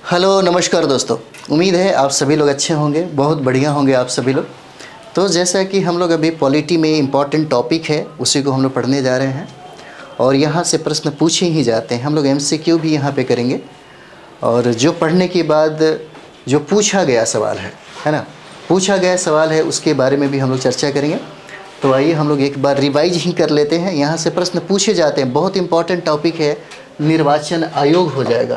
Hello, नमस्कार दोस्तों। उम्मीद है आप सभी लोग अच्छे होंगे, बहुत बढ़िया होंगे आप सभी लोग। तो जैसा कि हम लोग अभी पॉलिटी में इम्पॉर्टेंट टॉपिक है उसी को हम लोग पढ़ने जा रहे हैं और यहाँ से प्रश्न पूछे ही जाते हैं। हम लोग एमसीक्यू भी यहाँ पे करेंगे और जो पढ़ने के बाद जो पूछा गया सवाल है ना, पूछा गया सवाल है उसके बारे में भी हम लोग चर्चा करेंगे। तो आइए हम लोग एक बार रिवाइज ही कर लेते हैं। यहाँ से प्रश्न पूछे जाते हैं, बहुत इंपॉर्टेंट टॉपिक है। निर्वाचन आयोग हो जाएगा,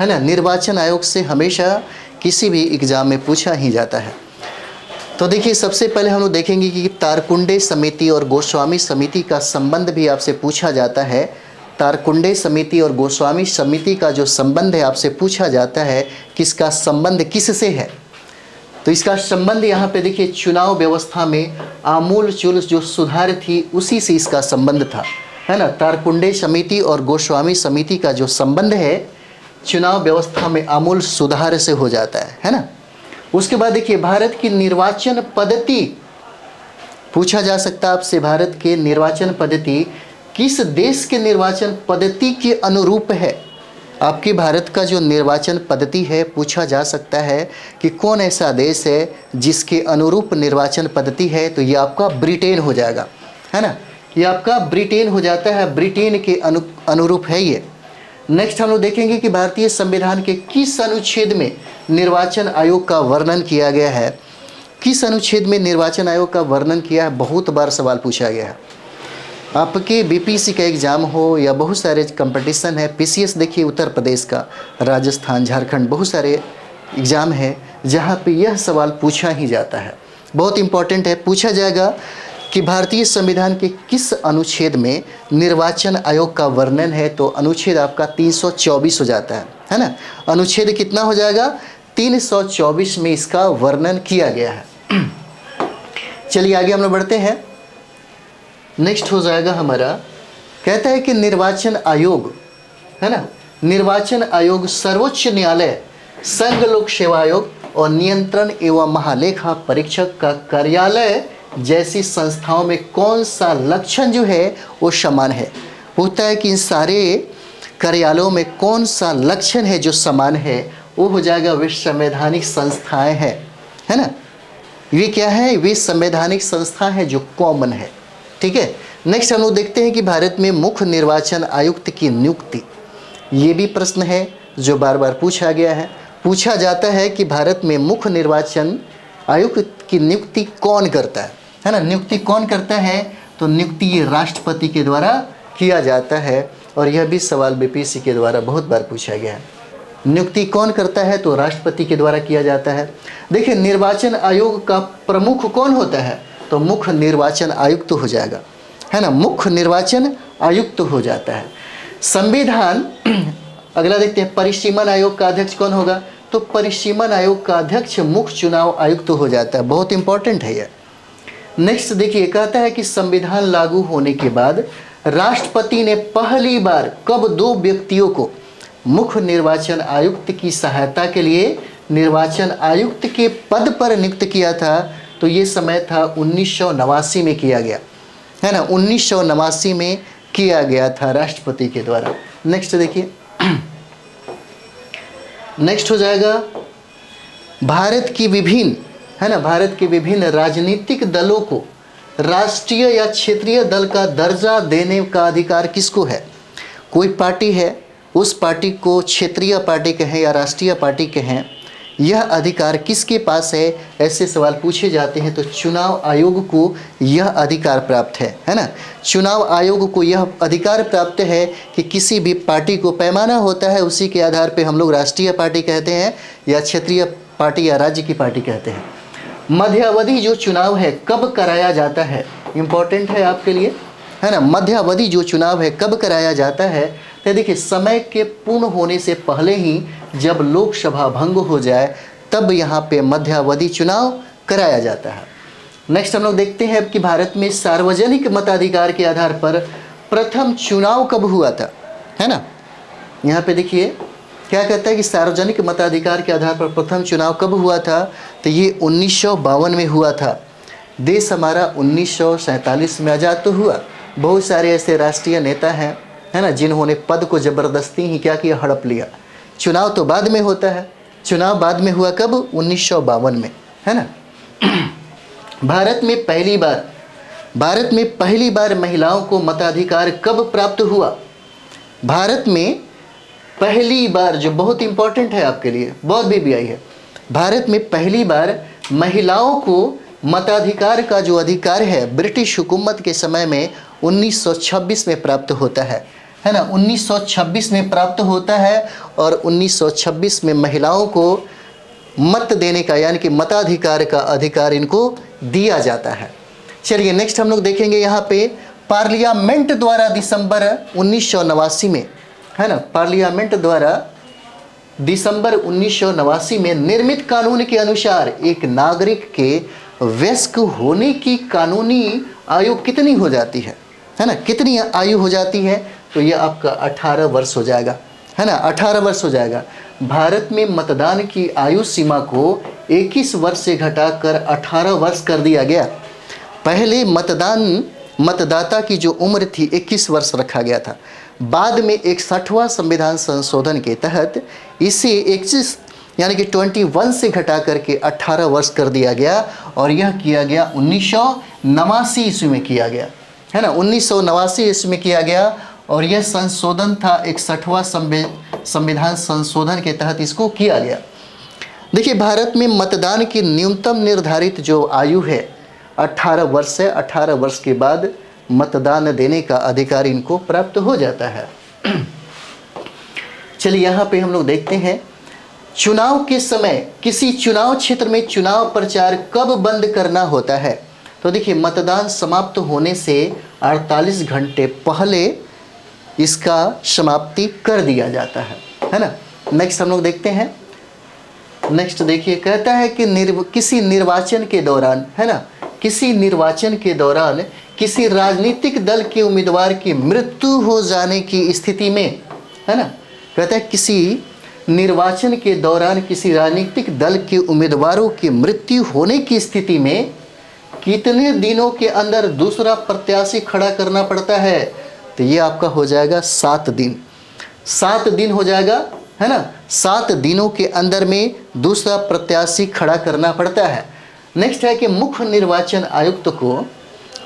है ना। निर्वाचन आयोग से हमेशा किसी भी एग्ज़ाम में पूछा ही जाता है। तो देखिए, सबसे पहले हम लोग देखेंगे कि तारकुंडे समिति और गोस्वामी समिति का संबंध भी आपसे पूछा जाता है। तारकुंडे समिति और गोस्वामी समिति का जो संबंध है आपसे पूछा जाता है, किसका संबंध किससे है। तो इसका संबंध यहाँ पे देखिए, चुनाव व्यवस्था में आमूल चूल जो सुधार थी उसी से इसका संबंध था, है ना। तारकुंडे समिति और गोस्वामी समिति का जो संबंध है चुनाव व्यवस्था में आमूल सुधार से हो जाता है ना। उसके बाद देखिए, भारत की निर्वाचन पद्धति पूछा जा सकता है आपसे। भारत के निर्वाचन पद्धति किस देश के निर्वाचन पद्धति के अनुरूप है। आपकी भारत का जो निर्वाचन पद्धति है पूछा जा सकता है कि कौन ऐसा देश है जिसके अनुरूप निर्वाचन पद्धति है। तो ये आपका ब्रिटेन हो जाएगा, है ना। ये आपका ब्रिटेन हो जाता है, ब्रिटेन के अनुरूप है ये। नेक्स्ट हम लोग देखेंगे कि भारतीय संविधान के किस अनुच्छेद में निर्वाचन आयोग का वर्णन किया गया है। किस अनुच्छेद में निर्वाचन आयोग का वर्णन किया है, बहुत बार सवाल पूछा गया है। आपके बीपीएससी का एग्ज़ाम हो या बहुत सारे कंपटीशन है, पीसीएस देखिए उत्तर प्रदेश का, राजस्थान, झारखंड, बहुत सारे एग्ज़ाम है जहाँ पे यह सवाल पूछा ही जाता है। बहुत इंपॉर्टेंट है, पूछा जाएगा कि भारतीय संविधान के किस अनुच्छेद में निर्वाचन आयोग का वर्णन है। तो अनुच्छेद आपका 324 हो जाता है ना। अनुच्छेद कितना हो जाएगा, 324 में इसका वर्णन किया गया है। चलिए आगे हम लोग बढ़ते हैं। नेक्स्ट हो जाएगा हमारा, कहता है कि निर्वाचन आयोग, है ना, निर्वाचन आयोग सर्वोच्च न्यायालय, संघ लोक सेवा आयोग और नियंत्रण एवं महालेखा परीक्षक का कार्यालय जैसी संस्थाओं में कौन सा लक्षण जो है वो समान है। होता है कि इन सारे कार्यालयों में कौन सा लक्षण है जो समान है, वो हो जाएगा वे संवैधानिक संस्थाएं हैं, है ना। ये क्या है, वे संवैधानिक संस्था है जो कॉमन है, ठीक है। नेक्स्ट हम लोग देखते हैं कि भारत में मुख्य निर्वाचन आयुक्त की नियुक्ति, ये भी प्रश्न है जो बार बार पूछा गया है। पूछा जाता है कि भारत में मुख्य निर्वाचन आयुक्त की नियुक्ति कौन करता है ना। नियुक्ति कौन करता है, तो नियुक्ति ये राष्ट्रपति के द्वारा किया जाता है और यह भी सवाल बीपीएससी के द्वारा बहुत बार पूछा गया है। नियुक्ति कौन करता है, तो राष्ट्रपति के द्वारा किया जाता है। देखिए, निर्वाचन आयोग का प्रमुख कौन होता है, तो मुख्य निर्वाचन आयुक्त हो जाएगा, है ना। मुख्य निर्वाचन आयुक्त हो जाता है। संविधान अगला देखते हैं, परिसीमन आयोग का अध्यक्ष कौन होगा, तो परिसीमन आयोग का अध्यक्ष मुख्य चुनाव आयुक्त हो जाता है। बहुत इंपॉर्टेंट है यह। नेक्स्ट देखिए, कहता है कि संविधान लागू होने के बाद राष्ट्रपति ने पहली बार कब दो व्यक्तियों को मुख्य निर्वाचन आयुक्त की सहायता के लिए निर्वाचन आयुक्त के पद पर नियुक्त किया था, तो ये समय था 1989 में किया गया, है ना। 1989 में किया गया था राष्ट्रपति के द्वारा। नेक्स्ट देखिए, नेक्स्ट हो जाएगा, भारत की विभिन्न, है ना, भारत के विभिन्न राजनीतिक दलों को राष्ट्रीय या क्षेत्रीय दल का दर्जा देने का अधिकार किसको है। कोई पार्टी है, उस पार्टी को क्षेत्रीय पार्टी कहें या राष्ट्रीय पार्टी कहें, यह अधिकार किसके पास है, ऐसे सवाल पूछे जाते हैं। तो चुनाव आयोग को यह अधिकार प्राप्त है ना। चुनाव आयोग को यह अधिकार प्राप्त है कि किसी भी पार्टी को पैमाना होता है, उसी के आधार पे हम लोग राष्ट्रीय पार्टी कहते हैं या क्षेत्रीय पार्टी या राज्य की पार्टी कहते हैं। मध्यावधि जो चुनाव है कब कराया जाता है, इम्पोर्टेंट है आपके लिए, है ना। मध्यावधि जो चुनाव है कब कराया जाता है, तो देखिए, समय के पूर्ण होने से पहले ही जब लोकसभा भंग हो जाए तब यहाँ पे मध्यावधि चुनाव कराया जाता है। नेक्स्ट हम लोग देखते हैं कि भारत में सार्वजनिक मताधिकार के आधार पर प्रथम चुनाव कब हुआ था, है ना। यहाँ पे देखिए क्या कहता है कि सार्वजनिक मताधिकार के आधार पर प्रथम चुनाव कब हुआ था, तो ये 1952 में हुआ था। देश हमारा 1947 में आज़ाद तो हुआ, बहुत सारे ऐसे राष्ट्रीय नेता हैं, है ना, जिन्होंने पद को ज़बरदस्ती ही क्या किया, हड़प लिया। चुनाव तो बाद में होता है, चुनाव बाद में हुआ कब, 1952 में, है ना। भारत में पहली बार महिलाओं को मताधिकार कब प्राप्त हुआ? भारत में पहली बार, जो बहुत इंपॉर्टेंट है आपके लिए, बहुत BBI है, भारत में पहली बार महिलाओं को मताधिकार का जो अधिकार है ब्रिटिश हुकूमत के समय में 1926 में प्राप्त होता है ना, 1926 में प्राप्त होता है। और 1926 में महिलाओं को मत देने का, यानी कि मताधिकार का अधिकार इनको दिया जाता है। चलिए नेक्स्ट हम लोग देखेंगे यहाँ पे, पार्लियामेंट द्वारा दिसंबर 1989 में, है ना, पार्लियामेंट द्वारा दिसंबर 1989 में निर्मित कानून के अनुसार एक नागरिक के वयस्क होने की कानूनी आयु कितनी हो जाती है ना, कितनी आयु हो जाती है? तो ये आपका 18 वर्ष हो जाएगा, है ना, 18 वर्ष हो जाएगा। भारत में मतदान की आयु सीमा को 21 वर्ष से घटाकर 18 वर्ष कर दिया गया। पहले मतदाता की जो उम्र थी 21 वर्ष रखा गया था। बाद में 61वां संविधान संशोधन के तहत इसे 21 यानी कि 21 से घटा करके 18 वर्ष कर दिया गया। और यह किया गया 1989 ईस्वी में किया गया, है ना, 1989 ईस्वी में किया गया। और यह संशोधन था 61वां संविधान संशोधन के तहत इसको किया गया। देखिए, भारत में मतदान की न्यूनतम निर्धारित जो आयु है 18 वर्ष है। 18 वर्ष के बाद मतदान देने का अधिकार इनको प्राप्त हो जाता है। चलिए यहाँ पे हम लोग देखते हैं, चुनाव के समय किसी चुनाव क्षेत्र में चुनाव प्रचार कब बंद करना होता है? तो देखिए, मतदान समाप्त होने से 48 घंटे पहले इसका समाप्ति कर दिया जाता है ना। नेक्स्ट हम लोग देखते हैं, नेक्स्ट देखिए, कहता है कि किसी निर्वाचन के दौरान, है ना, किसी निर्वाचन के दौरान किसी राजनीतिक दल के उम्मीदवार की मृत्यु हो जाने की स्थिति में, है ना, कहता है किसी निर्वाचन के दौरान किसी राजनीतिक दल के उम्मीदवारों की मृत्यु होने की स्थिति में कितने दिनों के अंदर दूसरा प्रत्याशी खड़ा करना पड़ता है? तो ये आपका हो जाएगा 7 दिन। 7 दिन हो जाएगा, है ना, 7 दिनों के अंदर में दूसरा प्रत्याशी खड़ा करना पड़ता है। नेक्स्ट है कि मुख्य निर्वाचन आयुक्त को,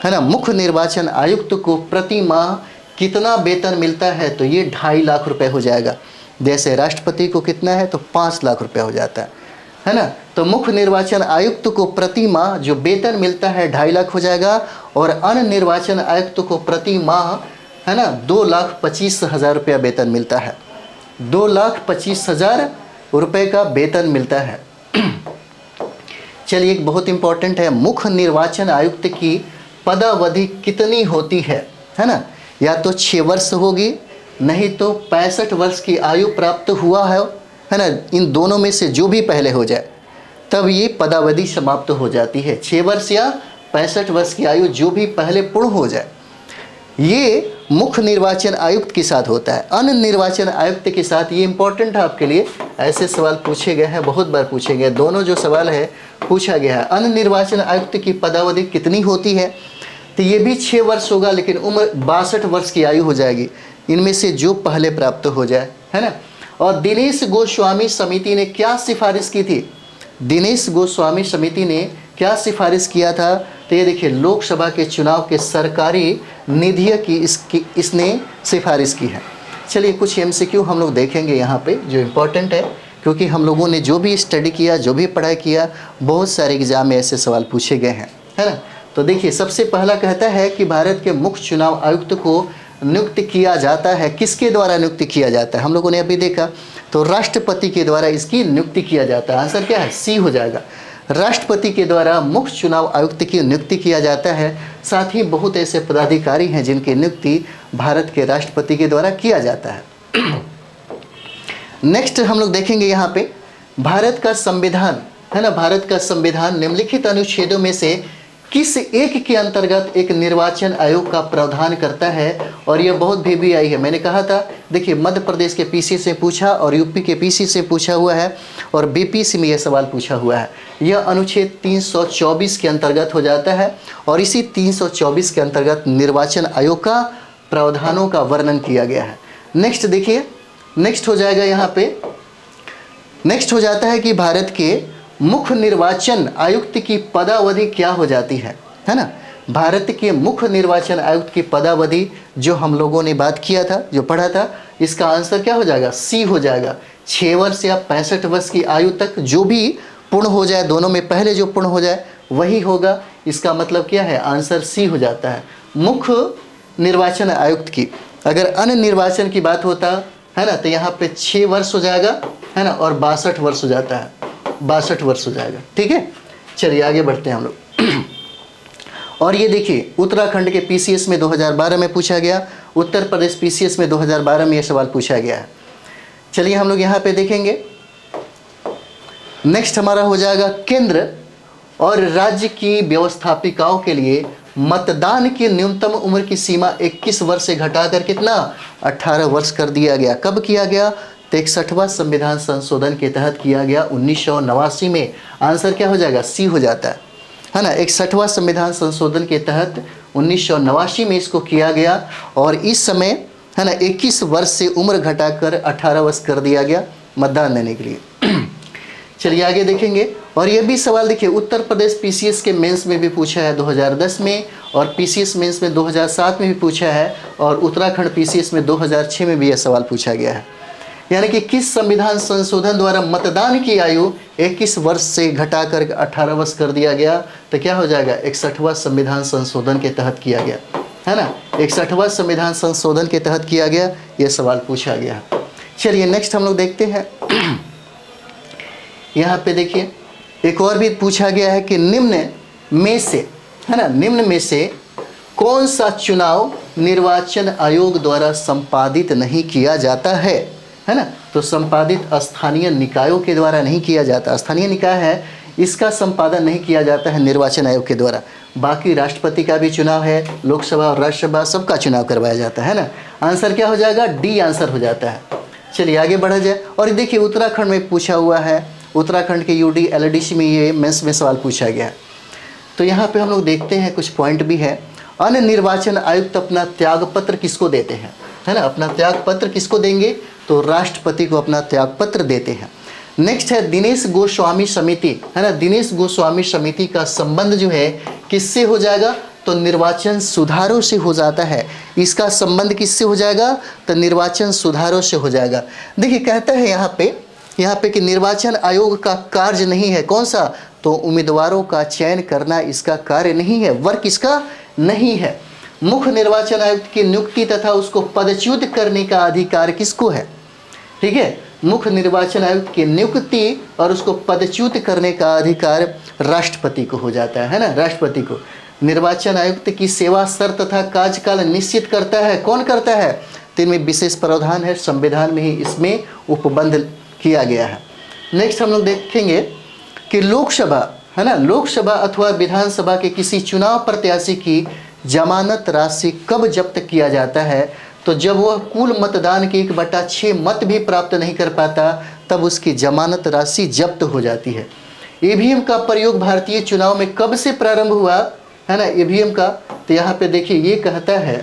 है ना, मुख्य निर्वाचन आयुक्त को प्रति माह कितना वेतन मिलता है? तो ये 2.5 लाख रुपए हो जाएगा। जैसे राष्ट्रपति को कितना है तो 5 लाख रुपए हो जाता है ना। तो मुख्य निर्वाचन आयुक्त को प्रति माह जो वेतन मिलता है 2.5 लाख हो जाएगा। और अन्य निर्वाचन आयुक्त को प्रति माह, है ना, 2,25,000 रुपया वेतन मिलता है। 2,25,000 रुपये का वेतन मिलता है। चलिए, एक बहुत इंपॉर्टेंट है, मुख्य निर्वाचन आयुक्त की पदावधि कितनी होती है ना? या तो 6 वर्ष होगी, नहीं तो 65 वर्ष की आयु प्राप्त हुआ है ना। इन दोनों में से जो भी पहले हो जाए तब ये पदावधि समाप्त हो जाती है। 6 वर्ष या 65 वर्ष की आयु जो भी पहले पूर्ण हो जाए, ये मुख्य निर्वाचन आयुक्त के साथ होता है। अन्य निर्वाचन आयुक्त के साथ, ये इंपॉर्टेंट है आपके लिए, ऐसे सवाल पूछे गए हैं, बहुत बार पूछे गए, दोनों जो सवाल है पूछा गया है। अन्य निर्वाचन आयुक्त की पदावधि कितनी होती है? तो ये भी 6 वर्ष होगा, लेकिन उम्र 62 वर्ष की आयु हो जाएगी, इनमें से जो पहले प्राप्त हो जाए, है ना। और दिनेश गोस्वामी समिति ने क्या सिफारिश की थी? दिनेश गोस्वामी समिति ने क्या सिफारिश किया था? तो ये देखिए, लोकसभा के चुनाव के सरकारी निधिय की इसने सिफारिश की है। चलिए, कुछ MCQ हम लोग देखेंगे यहाँ पे जो इम्पोर्टेंट है, क्योंकि हम लोगों ने जो भी स्टडी किया, जो भी पढ़ाई किया, बहुत सारे एग्जाम में ऐसे सवाल पूछे गए हैं, है ना। तो देखिए, सबसे पहला कहता है कि भारत के मुख्य चुनाव आयुक्त को नियुक्त किया जाता है। किसके द्वारा नियुक्त किया जाता है? हम लोगों ने अभी देखा, तो राष्ट्रपति के द्वारा इसकी नियुक्ति किया जाता है। आंसर क्या है? सी हो जाएगा। राष्ट्रपति के द्वारा मुख्य चुनाव आयुक्त की नियुक्ति किया जाता है। साथ ही बहुत ऐसे पदाधिकारी हैं जिनकी नियुक्ति भारत के राष्ट्रपति के द्वारा किया जाता है। नेक्स्ट हम लोग देखेंगे यहाँ पे, भारत का संविधान, है ना, भारत का संविधान निम्नलिखित अनुच्छेदों में से किस एक के अंतर्गत एक निर्वाचन आयोग का प्रावधान करता है? और ये बहुत भी आई है। मैंने कहा था देखिए, मध्य प्रदेश के पीसी से पूछा और यूपी के पीसी से पूछा हुआ है और बीपीसी में यह सवाल पूछा हुआ है। यह अनुच्छेद 324 के अंतर्गत हो जाता है और इसी 324 के अंतर्गत निर्वाचन आयोग का प्रावधानों का वर्णन किया गया है। नेक्स्ट देखिए, नेक्स्ट हो जाएगा यहाँ पे, नेक्स्ट हो जाता है कि भारत के मुख्य निर्वाचन आयुक्त की पदावधि क्या हो जाती है ना। भारत के मुख्य निर्वाचन आयुक्त की पदावधि जो हम लोगों ने बात किया था, जो पढ़ा था, इसका आंसर क्या हो जाएगा, सी हो जाएगा। 6 वर्ष या 65 वर्ष की आयु तक जो भी पूर्ण हो जाए, दोनों में पहले जो पूर्ण हो जाए वही होगा। इसका मतलब क्या है, आंसर सी हो जाता है, मुख्य निर्वाचन आयुक्त की। अगर अन्य निर्वाचन की बात होता है ना, तो यहाँ पे 6 वर्ष हो जाएगा है ना, और 62 वर्ष हो जाता है, 62 वर्ष हो जाएगा। ठीक है, चलिए आगे बढ़ते हैं हम लोग। और ये देखिए, उत्तराखंड के पीसीएस में 2012 में पूछा गया, उत्तर प्रदेश पीसीएस में 2012 में ये सवाल पूछा गया है। चलिए हम लोग यहाँ पे देखेंगे। नेक्स्ट हमारा हो जाएगा, केंद्र और राज्य की व्यवस्थापिकाओं के लिए मतदान की न्यूनतम उम्र की सीमा 21 वर्ष से घटाकर कितना, 18 वर्ष कर दिया गया। कब किया गया, तो 61वां संविधान संशोधन के तहत किया गया 1989 में। आंसर क्या हो जाएगा, सी हो जाता है ना। 61वां संविधान संशोधन के तहत 1989 में इसको किया गया और इस समय है ना 21 वर्ष से उम्र घटाकर 18 वर्ष कर दिया गया मतदान देने के लिए। चलिए आगे देखेंगे। और ये भी सवाल देखिए, उत्तर प्रदेश पीसीएस के मेंस में भी पूछा है 2010 में, और पीसीएस मेंस में 2007 में भी पूछा है, और उत्तराखंड पीसीएस में 2006 में भी यह सवाल पूछा गया है। यानी कि किस संविधान संशोधन द्वारा मतदान की आयु 21 वर्ष से घटाकर 18 वर्ष कर दिया गया, तो क्या हो जाएगा, 61वां संविधान संशोधन के तहत किया गया है ना। 61वां संविधान संशोधन के तहत किया गया, यह सवाल पूछा गया। चलिए नेक्स्ट हम लोग देखते हैं। यहाँ पे देखिए, एक और भी पूछा गया है कि निम्न में से है ना, निम्न में से कौन सा चुनाव निर्वाचन आयोग द्वारा संपादित नहीं किया जाता है ना। तो संपादित स्थानीय निकायों के द्वारा नहीं किया जाता, स्थानीय निकाय है इसका संपादन नहीं किया जाता है निर्वाचन आयोग के द्वारा। बाकी राष्ट्रपति का भी चुनाव है, लोकसभा और राज्यसभा सबका चुनाव करवाया जाता है ना। आंसर क्या हो जाएगा, डी आंसर हो जाता है। चलिए आगे बढ़ा जाए। और देखिए, उत्तराखंड में पूछा हुआ है, उत्तराखंड के यूडी एलडीसी में ये मेंस में सवाल पूछा गया। तो यहाँ पे हम लोग देखते हैं, कुछ पॉइंट भी है। अन्य निर्वाचन आयुक्त अपना त्यागपत्र किसको देते हैं, है ना। अपना त्यागपत्र किसको देंगे, तो राष्ट्रपति को अपना त्यागपत्र देते हैं। नेक्स्ट है दिनेश गोस्वामी समिति, है ना। दिनेश गोस्वामी समिति का संबंध जो है किससे हो जाएगा, तो निर्वाचन सुधारों से हो जाता है। इसका संबंध किससे हो जाएगा, तो निर्वाचन सुधारों से हो जाएगा। देखिए कहता है यहाँ पे कि निर्वाचन आयोग का कार्य नहीं है, कौन सा, तो उम्मीदवारों का चयन करना इसका कार्य नहीं है, वर्क इसका नहीं है। मुख्य निर्वाचन आयुक्त की नियुक्ति तथा उसको पदच्युत करने का अधिकार किसको है, ठीक है। मुख्य निर्वाचन आयुक्त की नियुक्ति और उसको पदच्युत करने का अधिकार राष्ट्रपति को हो जाता है ना, राष्ट्रपति को। निर्वाचन आयुक्त की सेवा शर्त तथा कार्यकाल निश्चित करता है, कौन करता है, तो इनमें विशेष प्रावधान है, संविधान में ही इसमें उपबंध किया गया है। नेक्स्ट हम लोग देखेंगे कि लोकसभा, है ना, लोकसभा अथवा विधानसभा के किसी चुनाव प्रत्याशी की जमानत राशि कब जब्त किया जाता है, तो जब वह कुल मतदान के 1/6 मत भी प्राप्त नहीं कर पाता, तब उसकी जमानत राशि जब्त हो जाती है। ईवीएम का प्रयोग भारतीय चुनाव में कब से प्रारंभ हुआ, है ना, ईवीएम का, तो यहाँ पे देखिए ये कहता है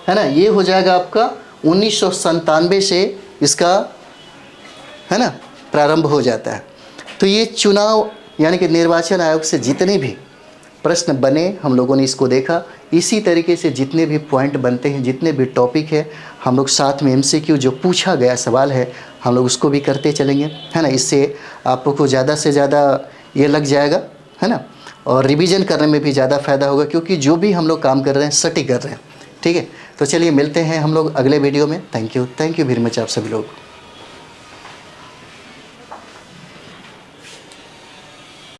ना, ये हो जाएगा आपका 1997 से इसका, है ना, प्रारंभ हो जाता है। तो ये चुनाव यानी कि निर्वाचन आयोग से जितने भी प्रश्न बने हम लोगों ने इसको देखा। इसी तरीके से जितने भी पॉइंट बनते हैं, जितने भी टॉपिक है, हम लोग साथ में एमसीक्यू जो पूछा गया सवाल है हम लोग उसको भी करते चलेंगे, है ना। इससे आपको ज़्यादा से ज़्यादा ये लग जाएगा, है ना, और रिवीजन करने में भी ज़्यादा फ़ायदा होगा, क्योंकि जो भी हम लोग काम कर रहे हैं सटीक कर रहे हैं। ठीक है, तो चलिए मिलते हैं हम लोग अगले वीडियो में। थैंक यू वेरी मच आप सभी लोग।